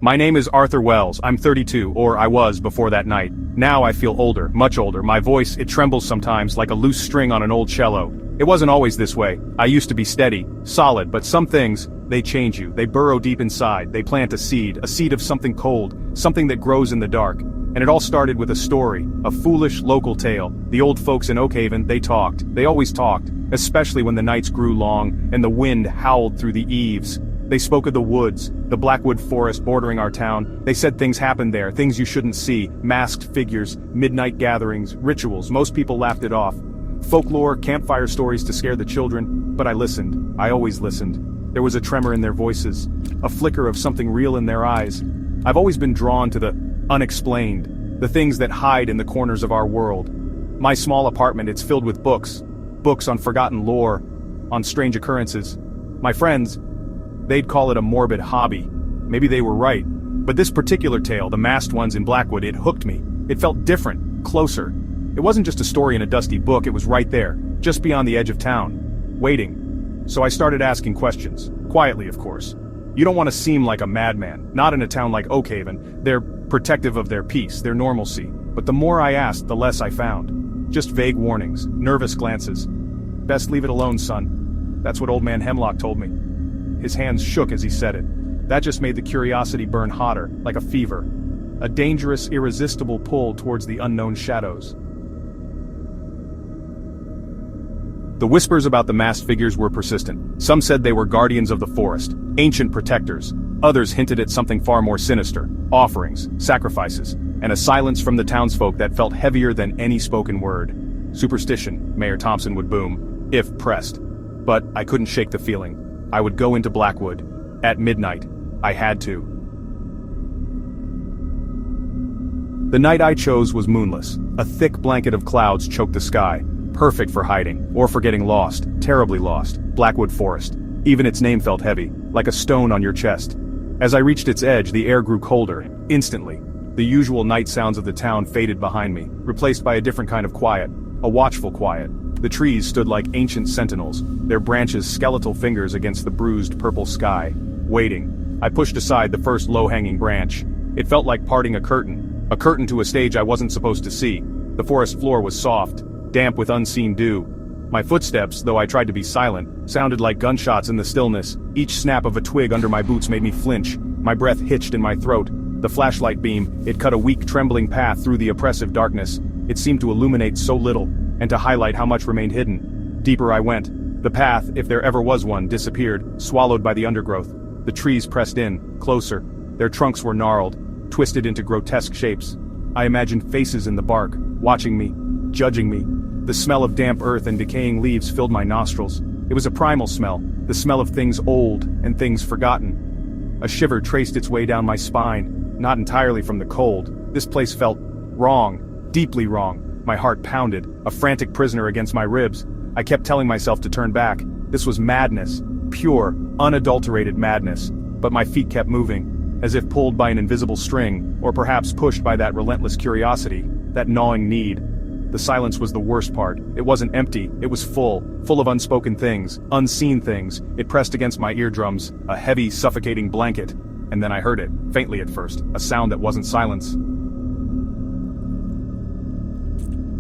My name is Arthur Wells, I'm 32, or I was before that night. Now I feel older, much older, my voice, it trembles sometimes like a loose string on an old cello. It wasn't always this way. I used to be steady, solid, but some things, they change you, they burrow deep inside, they plant a seed of something cold, something that grows in the dark. And it all started with a story, a foolish local tale. The old folks in Oakhaven, they always talked, especially when the nights grew long and the wind howled through the eaves. They spoke of the woods, the blackwood forest bordering our town. They said things happened there, things you shouldn't see, masked figures, midnight gatherings, rituals. Most people laughed it off. Folklore, campfire stories to scare the children, but I listened. I always listened. There was a tremor in their voices, a flicker of something real in their eyes. I've always been drawn to the unexplained, the things that hide in the corners of our world. My small apartment, it's filled with books on forgotten lore, on strange occurrences. My friends, they'd call it a morbid hobby. Maybe they were right. But this particular tale, the masked ones in Blackwood, it hooked me. It felt different, closer. It wasn't just a story in a dusty book, it was right there, just beyond the edge of town, waiting. So I started asking questions, quietly of course. You don't want to seem like a madman, not in a town like Oakhaven. They're protective of their peace, their normalcy. But the more I asked, the less I found. Just vague warnings, nervous glances. Best leave it alone, son. That's what old man Hemlock told me. His hands shook as he said it. That just made the curiosity burn hotter, like a fever. A dangerous, irresistible pull towards the unknown shadows. The whispers about the masked figures were persistent. Some said they were guardians of the forest, ancient protectors. Others hinted at something far more sinister, offerings, sacrifices, and a silence from the townsfolk that felt heavier than any spoken word. Superstition, Mayor Thompson would boom, if pressed. But I couldn't shake the feeling. I would go into Blackwood. At midnight. I had to. The night I chose was moonless. A thick blanket of clouds choked the sky. Perfect for hiding, or for getting lost, terribly lost. Blackwood Forest. Even its name felt heavy, like a stone on your chest. As I reached its edge, the air grew colder, instantly. The usual night sounds of the town faded behind me, replaced by a different kind of quiet, a watchful quiet. The trees stood like ancient sentinels, their branches skeletal fingers against the bruised purple sky, waiting. I pushed aside the first low-hanging branch. It felt like parting a curtain to a stage I wasn't supposed to see. The forest floor was soft, damp with unseen dew. My footsteps, though I tried to be silent, sounded like gunshots in the stillness. Each snap of a twig under my boots made me flinch. My breath hitched in my throat. The flashlight beam, it cut a weak trembling path through the oppressive darkness. It seemed to illuminate so little, and to highlight how much remained hidden. Deeper I went. The path, if there ever was one, disappeared, swallowed by the undergrowth. The trees pressed in, closer. Their trunks were gnarled, twisted into grotesque shapes. I imagined faces in the bark, watching me, judging me. The smell of damp earth and decaying leaves filled my nostrils. It was a primal smell, the smell of things old and things forgotten. A shiver traced its way down my spine, not entirely from the cold. This place felt wrong, deeply wrong. My heart pounded, a frantic prisoner against my ribs. I kept telling myself to turn back. This was madness, pure, unadulterated madness. But my feet kept moving, as if pulled by an invisible string, or perhaps pushed by that relentless curiosity, that gnawing need. The silence was the worst part. It wasn't empty, it was full of unspoken things, unseen things. It pressed against my eardrums, a heavy, suffocating blanket. And then I heard it, faintly at first, a sound that wasn't silence.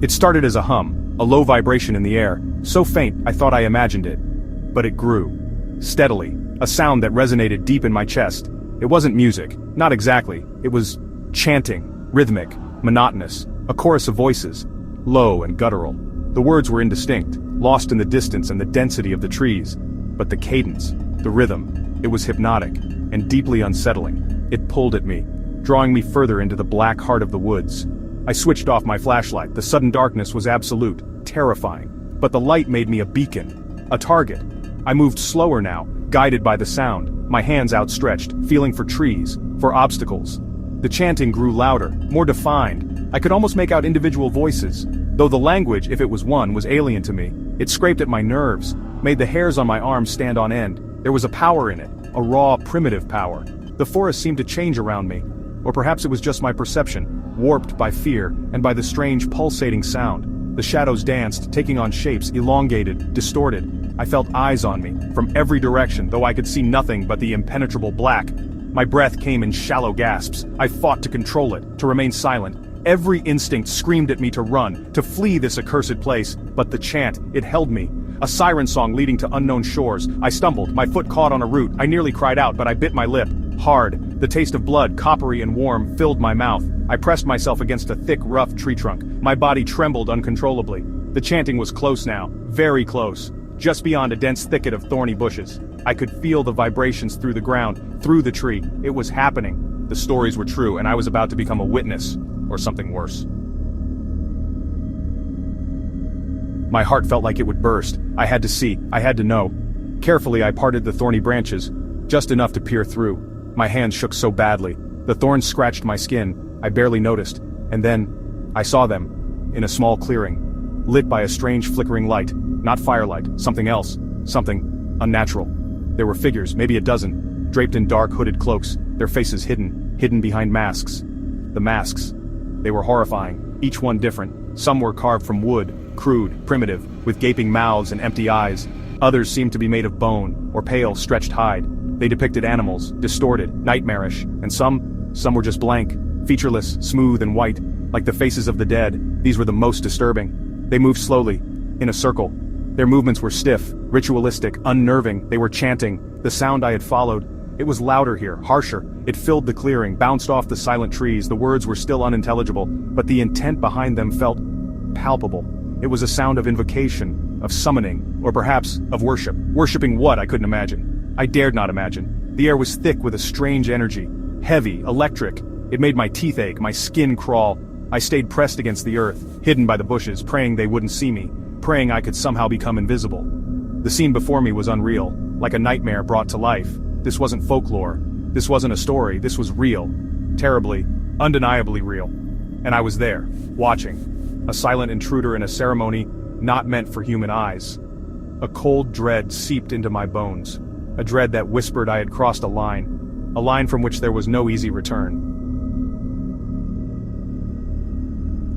It started as a hum, a low vibration in the air, so faint I thought I imagined it. But it grew. Steadily, a sound that resonated deep in my chest. It wasn't music, not exactly. It was chanting, rhythmic, monotonous, a chorus of voices, low and guttural. The words were indistinct, lost in the distance and the density of the trees. But the cadence, the rhythm, it was hypnotic and deeply unsettling. It pulled at me, drawing me further into the black heart of the woods. I switched off my flashlight. The sudden darkness was absolute, terrifying. But the light made me a beacon, a target. I moved slower now, guided by the sound, my hands outstretched, feeling for trees, for obstacles. The chanting grew louder, more defined. I could almost make out individual voices, though the language, if it was one, was alien to me. It scraped at my nerves, made the hairs on my arms stand on end. There was a power in it, a raw, primitive power. The forest seemed to change around me. Or perhaps it was just my perception, warped by fear and by the strange pulsating sound. The shadows danced, taking on shapes, elongated, distorted. I felt eyes on me, from every direction, though I could see nothing but the impenetrable black. My breath came in shallow gasps. I fought to control it, to remain silent. Every instinct screamed at me to run, to flee this accursed place, but the chant, it held me. A siren song leading to unknown shores. I stumbled, my foot caught on a root. I nearly cried out, but I bit my lip. Hard. The taste of blood, coppery and warm, filled my mouth. I pressed myself against a thick, rough tree trunk. My body trembled uncontrollably. The chanting was close now, very close. Just beyond a dense thicket of thorny bushes. I could feel the vibrations through the ground, through the tree. It was happening. The stories were true, and I was about to become a witness, or something worse. My heart felt like it would burst. I had to see, I had to know. Carefully I parted the thorny branches, just enough to peer through. My hands shook so badly. The thorns scratched my skin. I barely noticed. And then, I saw them, in a small clearing, lit by a strange flickering light. Not firelight, something else. Something unnatural. There were figures, maybe a dozen, draped in dark hooded cloaks, their faces hidden behind masks. The masks. They were horrifying, each one different. Some were carved from wood, crude, primitive, with gaping mouths and empty eyes. Others seemed to be made of bone, or pale, stretched hide. They depicted animals, distorted, nightmarish, and some were just blank, featureless, smooth and white, like the faces of the dead. These were the most disturbing. They moved slowly, in a circle. Their movements were stiff, ritualistic, unnerving. They were chanting. The sound I had followed, it was louder here, harsher. It filled the clearing, bounced off the silent trees. The words were still unintelligible, but the intent behind them felt palpable. It was a sound of invocation, of summoning, or perhaps of worship. Worshipping what, I couldn't imagine. I dared not imagine. The air was thick with a strange energy, heavy, electric. It made my teeth ache, my skin crawl. I stayed pressed against the earth, hidden by the bushes, praying they wouldn't see me, praying I could somehow become invisible. The scene before me was unreal, like a nightmare brought to life. This wasn't folklore. This wasn't a story. This was real. Terribly, undeniably real. And I was there, watching. A silent intruder in a ceremony not meant for human eyes. A cold dread seeped into my bones. A dread that whispered I had crossed a line from which there was no easy return.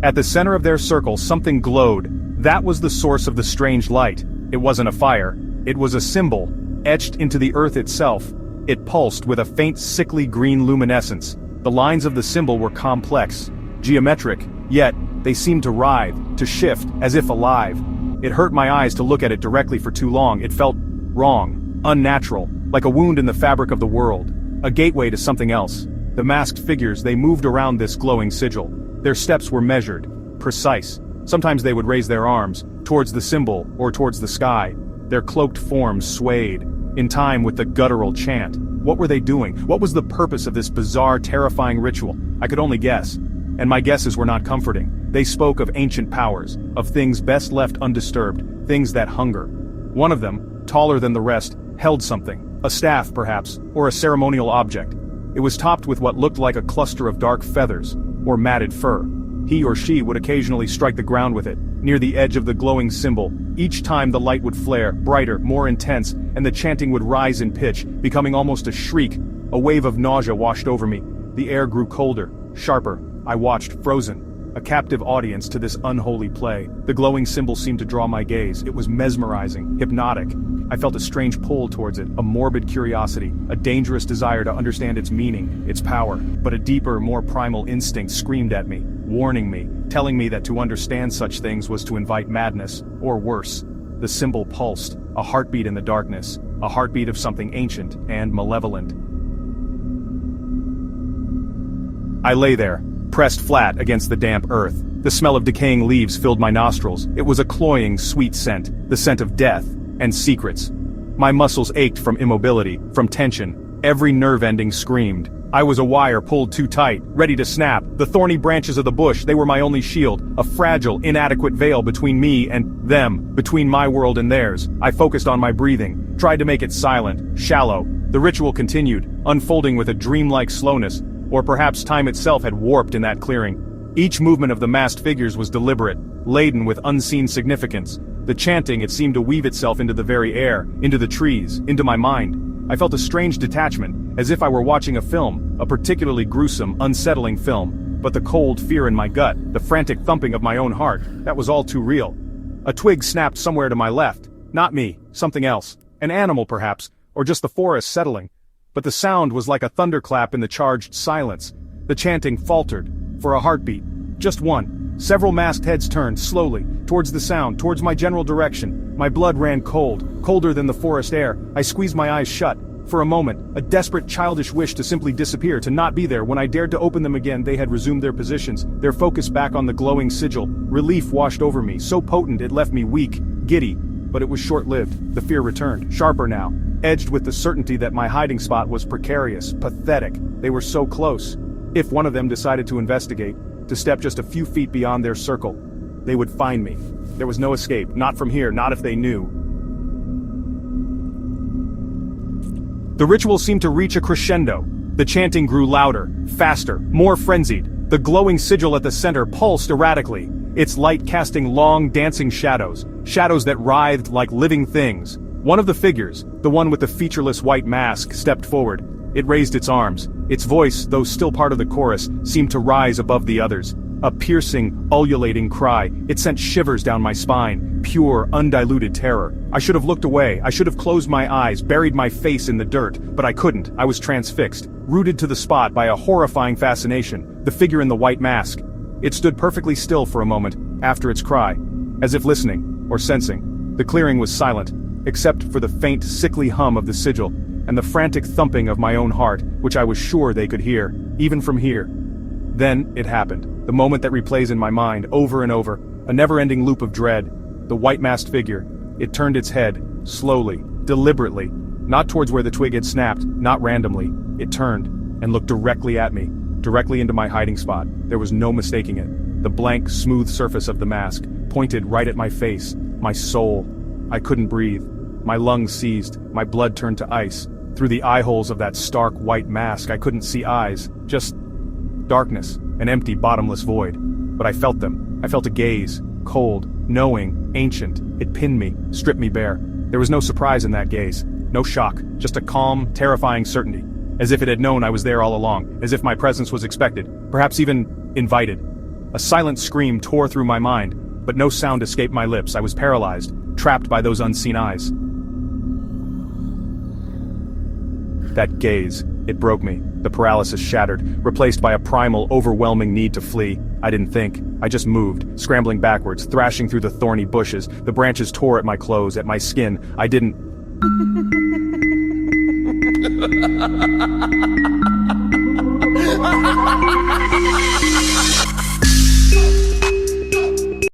At the center of their circle, something glowed. That was the source of the strange light. It wasn't a fire. It was a symbol, etched into the earth itself. It pulsed with a faint, sickly green luminescence. The lines of the symbol were complex, geometric, yet they seemed to writhe, to shift, as if alive. It hurt my eyes to look at it directly for too long. It felt wrong, unnatural, like a wound in the fabric of the world, a gateway to something else. The masked figures, they moved around this glowing sigil. Their steps were measured, precise. Sometimes they would raise their arms, towards the symbol or towards the sky. Their cloaked forms swayed, in time with the guttural chant. What were they doing? What was the purpose of this bizarre, terrifying ritual? I could only guess. And my guesses were not comforting. They spoke of ancient powers, of things best left undisturbed, things that hunger. One of them, taller than the rest, held something, a staff perhaps, or a ceremonial object. It was topped with what looked like a cluster of dark feathers, or matted fur. He or she would occasionally strike the ground with it, near the edge of the glowing symbol. Each time the light would flare, brighter, more intense, and the chanting would rise in pitch, becoming almost a shriek. A wave of nausea washed over me. The air grew colder, sharper. I watched, frozen, a captive audience to this unholy play. The glowing symbol seemed to draw my gaze. It was mesmerizing, hypnotic. I felt a strange pull towards it, a morbid curiosity, a dangerous desire to understand its meaning, its power. But a deeper, more primal instinct screamed at me, warning me, telling me that to understand such things was to invite madness, or worse. The symbol pulsed, a heartbeat in the darkness, a heartbeat of something ancient and malevolent. I lay there, pressed flat against the damp earth. The smell of decaying leaves filled my nostrils. It was a cloying, sweet scent, the scent of death and secrets. My muscles ached from immobility, from tension. Every nerve ending screamed. I was a wire pulled too tight, ready to snap. The thorny branches of the bush, they were my only shield, a fragile, inadequate veil between me and them, between my world and theirs. I focused on my breathing, tried to make it silent, shallow. The ritual continued, unfolding with a dreamlike slowness, or perhaps time itself had warped in that clearing. Each movement of the masked figures was deliberate, laden with unseen significance. The chanting, it seemed to weave itself into the very air, into the trees, into my mind. I felt a strange detachment, as if I were watching a film, a particularly gruesome, unsettling film. But the cold fear in my gut, the frantic thumping of my own heart, that was all too real. A twig snapped somewhere to my left. Not me, something else. An animal perhaps, or just the forest settling. but the sound was like a thunderclap in the charged silence. The chanting faltered, for a heartbeat. Just one. Several masked heads turned, slowly, towards the sound, towards my general direction. My blood ran cold, colder than the forest air. I squeezed my eyes shut. For a moment, a desperate childish wish to simply disappear, to not be there. When I dared to open them again, they had resumed their positions, their focus back on the glowing sigil. Relief washed over me, so potent it left me weak, giddy. But it was short-lived. The fear returned, sharper now, edged with the certainty that my hiding spot was precarious, pathetic. They were so close. If one of them decided to investigate, to step just a few feet beyond their circle, they would find me. There was no escape, not from here, not if they knew. The ritual seemed to reach a crescendo. The chanting grew louder, faster, more frenzied. The glowing sigil at the center pulsed erratically, its light casting long, dancing shadows, shadows that writhed like living things. One of the figures, the one with the featureless white mask, stepped forward. It raised its arms. Its voice, though still part of the chorus, seemed to rise above the others. A piercing, ululating cry. It sent shivers down my spine, pure, undiluted terror. I should have looked away. I should have closed my eyes, buried my face in the dirt, but I couldn't. I was transfixed, rooted to the spot by a horrifying fascination. The figure in the white mask. It stood perfectly still for a moment, after its cry, as if listening, or sensing. The clearing was silent, except for the faint, sickly hum of the sigil, and the frantic thumping of my own heart, which I was sure they could hear, even from here. Then, it happened. The moment that replays in my mind, over and over, a never-ending loop of dread. The white-masked figure. It turned its head, slowly, deliberately, not towards where the twig had snapped, not randomly. It turned, and looked directly at me, directly into my hiding spot. There was no mistaking it. The blank, smooth surface of the mask, pointed right at my face, my soul. I couldn't breathe. My lungs seized, my blood turned to ice. Through the eye holes of that stark white mask, I couldn't see eyes, just darkness, an empty, bottomless void. But I felt them. I felt a gaze, cold, knowing, ancient. It pinned me, stripped me bare. There was no surprise in that gaze, no shock, just a calm, terrifying certainty, as if it had known I was there all along, as if my presence was expected, perhaps even invited. A silent scream tore through my mind, but no sound escaped my lips. I was paralyzed, trapped by those unseen eyes. That gaze, it broke me. The paralysis shattered, replaced by a primal, overwhelming need to flee. I didn't think. I just moved, scrambling backwards, thrashing through the thorny bushes. The branches tore at my clothes, at my skin. I didn't...